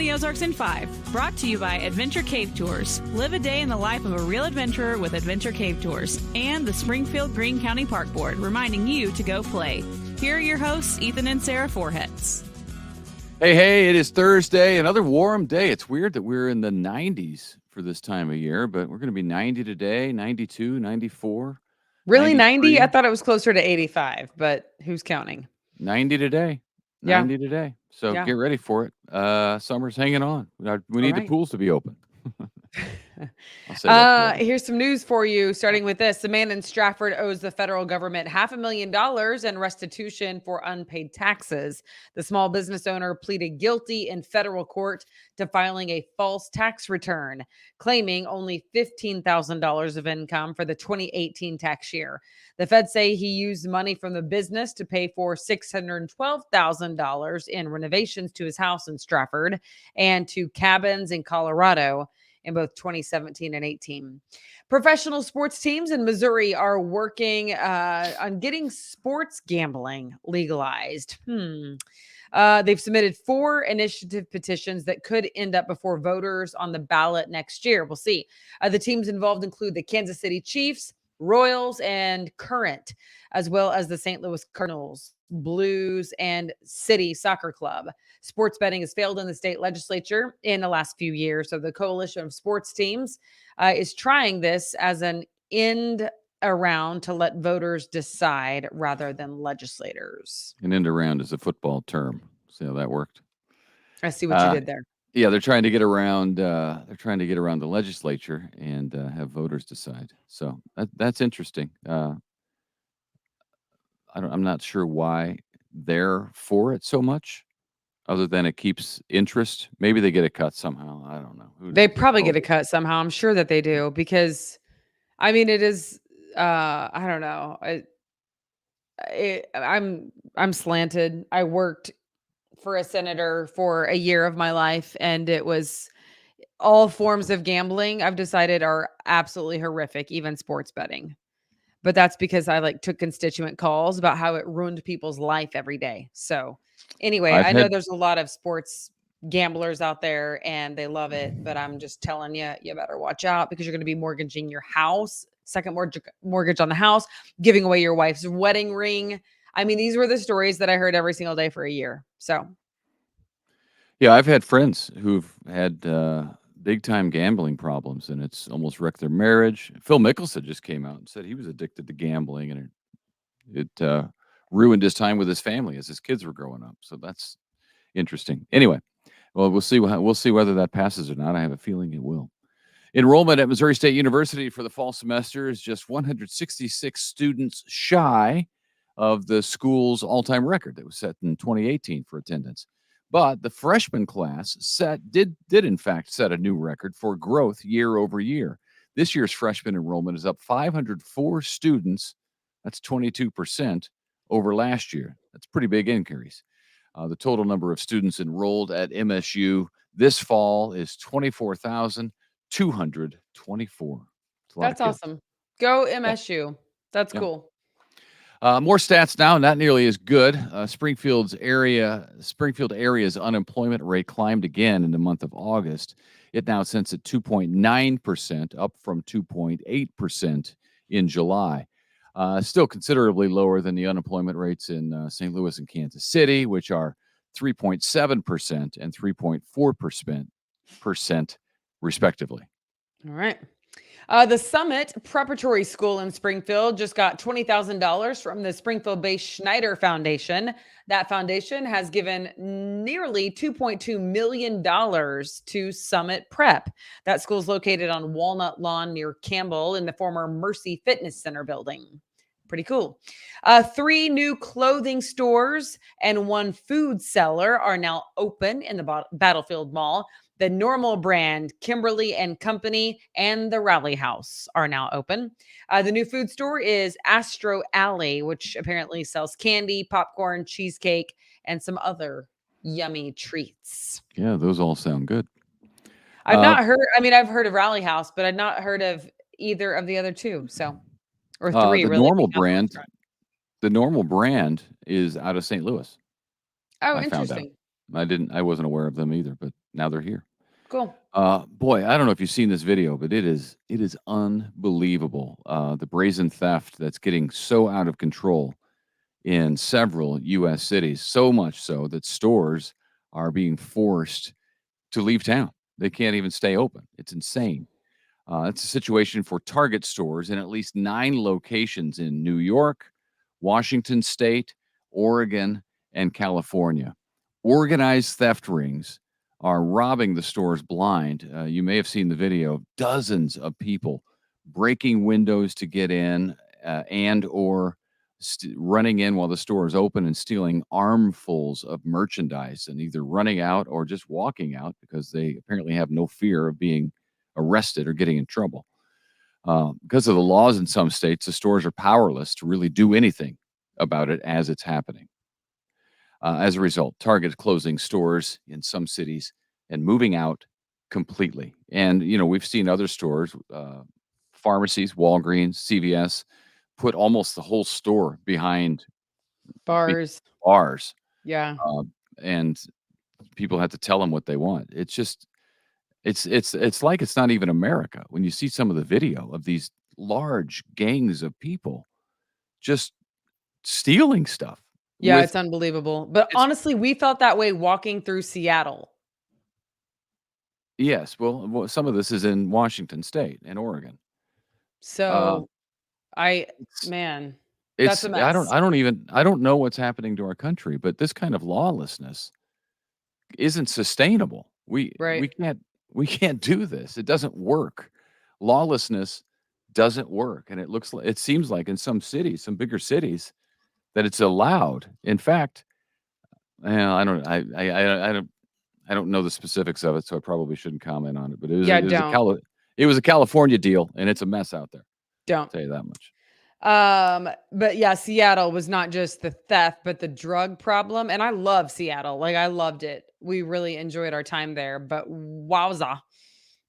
the Ozarks in 5, brought to you by Adventure Cave Tours. Live a day in the life of a real adventurer with Adventure Cave Tours. And the Springfield Greene County Park Board, reminding you to go play. Here are your hosts, Ethan and Sarah Forhetz. Hey, it is Thursday, another warm day. It's weird that we're in the 90s for this time of year, but we're going to be 90 today, 92, 94. Really, 90? I thought it was closer to 85, but who's counting? 90 today. 90 today. So get ready for it. Summer's hanging on. We need the pools to be open. Here's some news for you, starting with this. The man in Stratford owes the federal government $500,000 in restitution for unpaid taxes. The small business owner pleaded guilty in federal court to filing a false tax return, claiming only $15,000 of income for the 2018 tax year. The feds say he used money from the business to pay for $612,000 in renovations to his house in Stratford and to cabins in Colorado in both 2017 and 18. Professional sports teams in Missouri are working on getting sports gambling legalized. They've submitted 4 initiative petitions that could end up before voters on the ballot next year. We'll see. The teams involved include the Kansas City Chiefs, Royals, and Current, as well as the St. Louis Cardinals, Blues, and City Soccer Club. Sports betting has failed in the state legislature in the last few years. So the coalition of sports teams is trying this as an end around to let voters decide rather than legislators. An end around is a football term. See how that worked? I see what you did there. Yeah, they're trying to get around. They're trying to get around the legislature and have voters decide. So that's interesting. I'm not sure why they're for it so much, other than it keeps interest. Maybe they get a cut somehow. I don't know. They probably get a cut somehow. I'm sure that they do because, I mean, it is. I don't know. I'm slanted. I worked for a senator for a year of my life, and it was all forms of gambling I've decided are absolutely horrific, even sports betting. But that's because I took constituent calls about how it ruined people's life every day. So anyway, I know there's a lot of sports gamblers out there and they love it, but I'm just telling you, you better watch out because you're going to be mortgaging your house, second mortgage on the house, giving away your wife's wedding ring. I mean, these were the stories that I heard every single day for a year. So. Yeah, I've had friends who've had big time gambling problems, and it's almost wrecked their marriage. Phil Mickelson just came out and said he was addicted to gambling, and it ruined his time with his family as his kids were growing up. So that's interesting. Anyway, well, we'll see whether that passes or not. I have a feeling it will. Enrollment at Missouri State University for the fall semester is just 166 students shy of the school's all-time record that was set in 2018 for attendance. But the freshman class did in fact set a new record for growth year over year. This year's freshman enrollment is up 504 students. That's 22% over last year. That's a pretty big increase. The total number of students enrolled at MSU this fall is 24,224. That's awesome. Go MSU. That's cool. More stats now, not nearly as good. Springfield area's unemployment rate climbed again in the month of August. It now sits at 2.9%, up from 2.8% in July. Still considerably lower than the unemployment rates in St. Louis and Kansas City, which are 3.7% and 3.4% respectively. All right. The Summit Preparatory School in Springfield just got $20,000 from the Springfield-based Schneider Foundation. That foundation has given nearly $2.2 million to Summit Prep. That school is located on Walnut Lawn near Campbell in the former Mercy Fitness Center building. Pretty cool. 3 new clothing stores and 1 food cellar are now open in the Battlefield Mall. The Normal brand, Kimberly and Company, and the Rally House are now open. The new food store is Astro Alley, which apparently sells candy, popcorn, cheesecake, and some other yummy treats. Yeah, those all sound good. I've not heard. I mean, I've heard of Rally House, but I've not heard of either of the other 2. So, or 3. The really. Normal brand is out of St. Louis. Oh, interesting. I wasn't aware of them either, but now they're here. Cool. Boy, I don't know if you've seen this video, but it is unbelievable. The brazen theft that's getting so out of control in several U.S. cities, so much so that stores are being forced to leave town. They can't even stay open. It's insane. It's a situation for Target stores in at least 9 locations in New York, Washington State, Oregon, and California. Organized theft rings are robbing the stores blind. You may have seen the video of dozens of people breaking windows to get in and or running in while the store is open and stealing armfuls of merchandise and either running out or just walking out because they apparently have no fear of being arrested or getting in trouble. Because of the laws in some states, the stores are powerless to really do anything about it as it's happening. As a result, Target is closing stores in some cities and moving out completely. And, we've seen other stores, pharmacies, Walgreens, CVS, put almost the whole store behind Bars. bars, Yeah. and people have to tell them what they want. It's just it's like it's not even America when you see some of the video of these large gangs of people just stealing stuff Yeah, with it's unbelievable. But it's honestly, we felt that way walking through Seattle. yes, well, some of this is in Washington State and Oregon. Uh, So it's man, that's it's a mess. I don't know what's happening to our country, but this kind of lawlessness isn't sustainable. Right. We can't do this. It doesn't work. Lawlessness doesn't work, and it seems like in some cities, some bigger cities, that it's allowed. In fact, I don't know the specifics of it, so I probably shouldn't comment on it. But Yeah, it was a California deal, and it's a mess out there. don't. I'll tell you that much. But yeah, Seattle was not just the theft, but the drug problem. And I love Seattle. Like I loved it. We really enjoyed our time there. But wowza,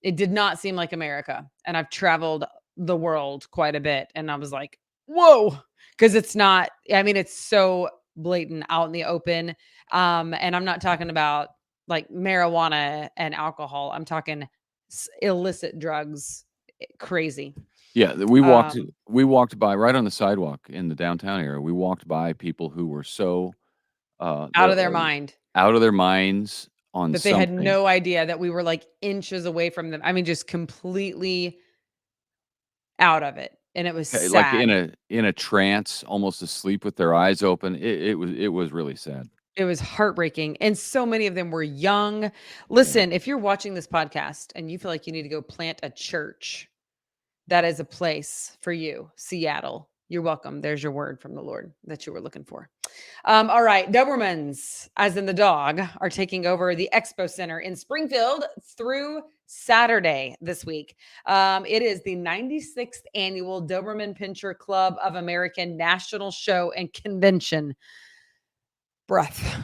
it did not seem like America. And I've traveled the world quite a bit. And I was like, whoa. Because it's not, I mean, it's so blatant out in the open. And I'm not talking about like marijuana and alcohol. I'm talking illicit drugs. Crazy. Yeah, Um, we walked by right on the sidewalk in the downtown area. We walked by people who were so out of their mind. out of their minds on That they had something. no idea that we were, like, inches away from them. I mean, just completely out of it, and it was Like sad. in a trance, almost asleep with their eyes open. It was really sad. It was heartbreaking, and so many of them were young. Yeah. Listen, if you're watching this podcast and you feel like you need to go plant a church, that is a place for you, Seattle. You're welcome. There's your word from the Lord that you were looking for. All right. Dobermans, as in the dog, are taking over the Expo Center in Springfield through Saturday this week. It is the 96th annual Doberman Pinscher Club of American National Show and Convention. Breath.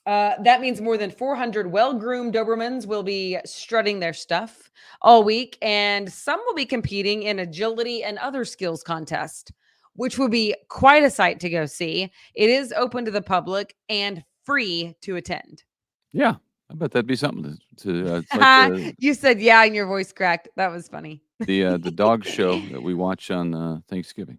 That means more than 400 well-groomed Dobermans will be strutting their stuff all week, and some will be competing in agility and other skills contests, which will be quite a sight to go see. It is open to the public and free to attend. Yeah, I bet that'd be something it's like You said yeah, and your voice cracked. That was funny. the dog show that we watch on Thanksgiving.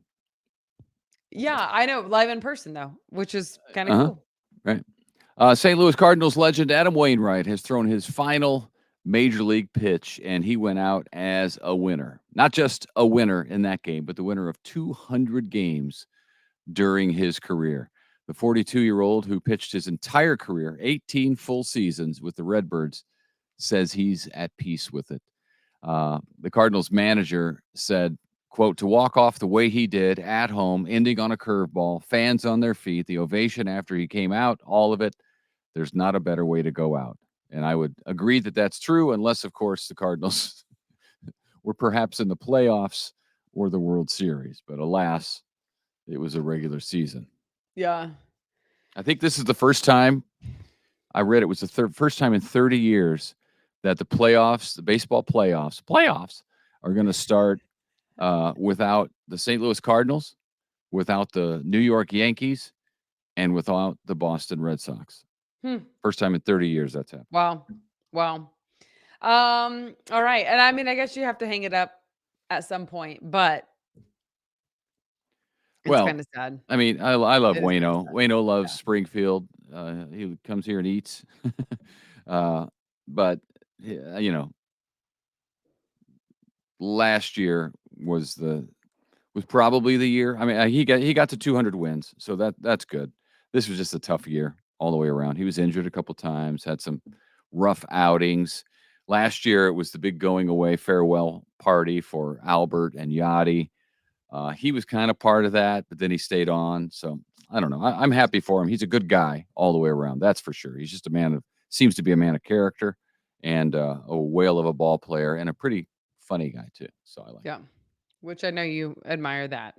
Yeah, I know. Live in person, though, which is kind of Uh-huh. cool. Right. St. Louis Cardinals legend Adam Wainwright has thrown his final major league pitch, and he went out as a winner. Not just a winner in that game, but the winner of 200 games during his career. The 42-year-old who pitched his entire career, 18 full seasons with the Redbirds, says he's at peace with it. The Cardinals manager said, quote, to walk off the way he did at home, ending on a curveball, fans on their feet, the ovation after he came out, all of it, there's not a better way to go out. And I would agree that that's true, unless, of course, the Cardinals were perhaps in the playoffs or the World Series. But alas, it was a regular season. Yeah. I think this is the first time I read it was the first time in 30 years that the playoffs, the baseball playoffs are going to start without the St. Louis Cardinals, without the New York Yankees, and without the Boston Red Sox. First time in 30 years that's happened. Wow. Well, all right. And I mean, I guess you have to hang it up at some point, but it's Well, kind of sad. I mean, I love It is kind of Wayno. sad. Wayno loves Yeah. Springfield. He comes here and eats. uh, but you know, last year was probably the year. I mean, he got to 200 wins, so that's good. This was just a tough year all the way around. He was injured a couple times, had some rough outings. Last year, it was the big going away farewell party for Albert and Yachty. He was kind of part of that, but then he stayed on. So I don't know. I'm happy for him. He's a good guy all the way around. That's for sure. He's just a man of seems to be a man of character and a whale of a ball player and a pretty funny guy too. So I like Yeah. Which I know you admire that.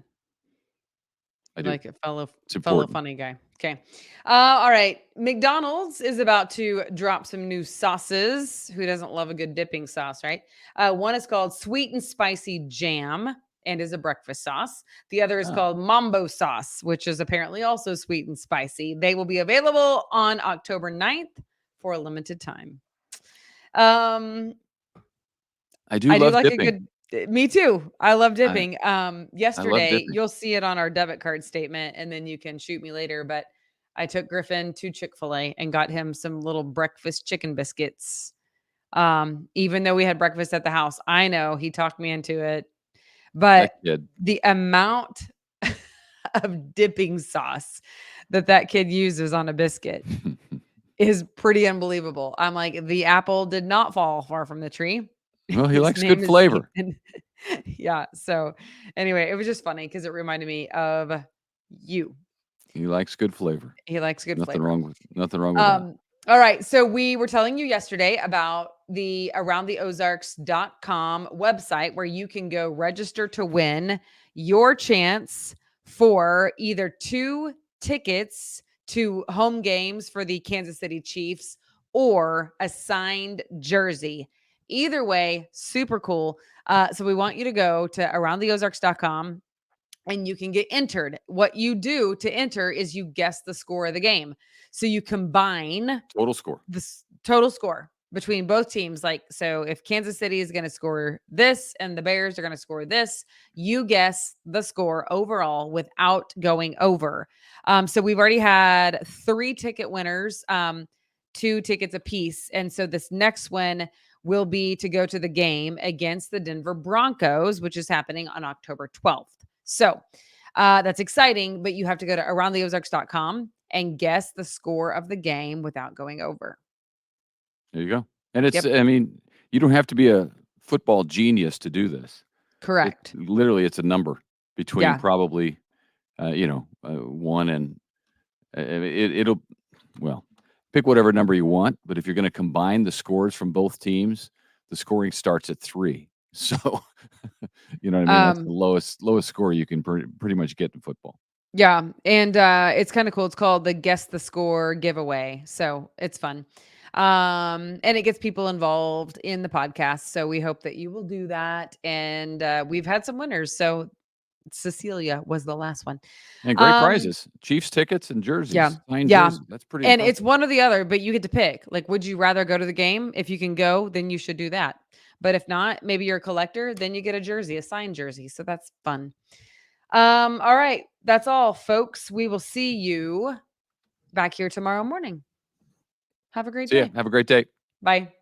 I You do. like a It's fellow important. funny guy. Okay. All right. McDonald's is about to drop some new sauces. Who doesn't love a good dipping sauce, right? One is called Sweet and Spicy Jam and is a breakfast sauce. The other is Ah, called Mambo Sauce, which is apparently also sweet and spicy. They will be available on October 9th for a limited time. Um, I do I do love like a dipping. good me too. I love I dipping. I love Yesterday, dipping. you'll see it on our debit card statement and then you can shoot me later, but I took Griffin to Chick-fil-A and got him some little breakfast chicken biscuits. Even though we had breakfast at the house. I know he talked me into it, That but kid. the amount of dipping sauce that kid uses on a biscuit is pretty unbelievable. I'm like, the apple did not fall far from the tree. Well, he His likes good name is flavor. Ethan. Yeah. So anyway, it was just funny because it reminded me of you. He likes good flavor. He likes good Nothing flavor. wrong with nothing wrong with that. All right. So we were telling you yesterday about the aroundtheozarks.com website where you can go register to win your chance for either 2 tickets to home games for the Kansas City Chiefs or a signed jersey. Either way, super cool. So we want you to go to aroundtheozarks.com and you can get entered. What you do to enter is you guess the score of the game. So you combine Total score. the total score between both teams. Like, so if Kansas City is going to score this and the Bears are going to score this, you guess the score overall without going over. So we've already had 3 ticket winners, 2 tickets apiece. And so this next one will be to go to the game against the Denver Broncos, which is happening on October 12th. So that's exciting, but you have to go to aroundtheozarks.com and guess the score of the game without going over. There you go. And it's Yep. I mean, you don't have to be a football genius to do this. Correct. It's a number between Yeah. probably 1 and it'll well, pick whatever number you want, but if you're gonna combine the scores from both teams, the scoring starts at 3. So, you know what I mean? That's the Um, lowest score you can pretty much get in football. yeah. And it's kind of cool. It's called the Guess the Score giveaway. So it's fun. And it gets people involved in the podcast. So we hope that you will do that. And we've had some winners. So Cecilia was the last one. And great Um, prizes. Chiefs tickets and yeah. jerseys, signed Yeah. jerseys. That's pretty And it's impressive. one or the other, but you get to pick. Like, would you rather go to the game? If you can go, then you should do that. But if not, maybe you're a collector, then you get a jersey, a signed jersey. So that's fun. All right. That's all, folks. We will see you back here tomorrow morning. Have a great So, yeah, day. have a great day. Bye.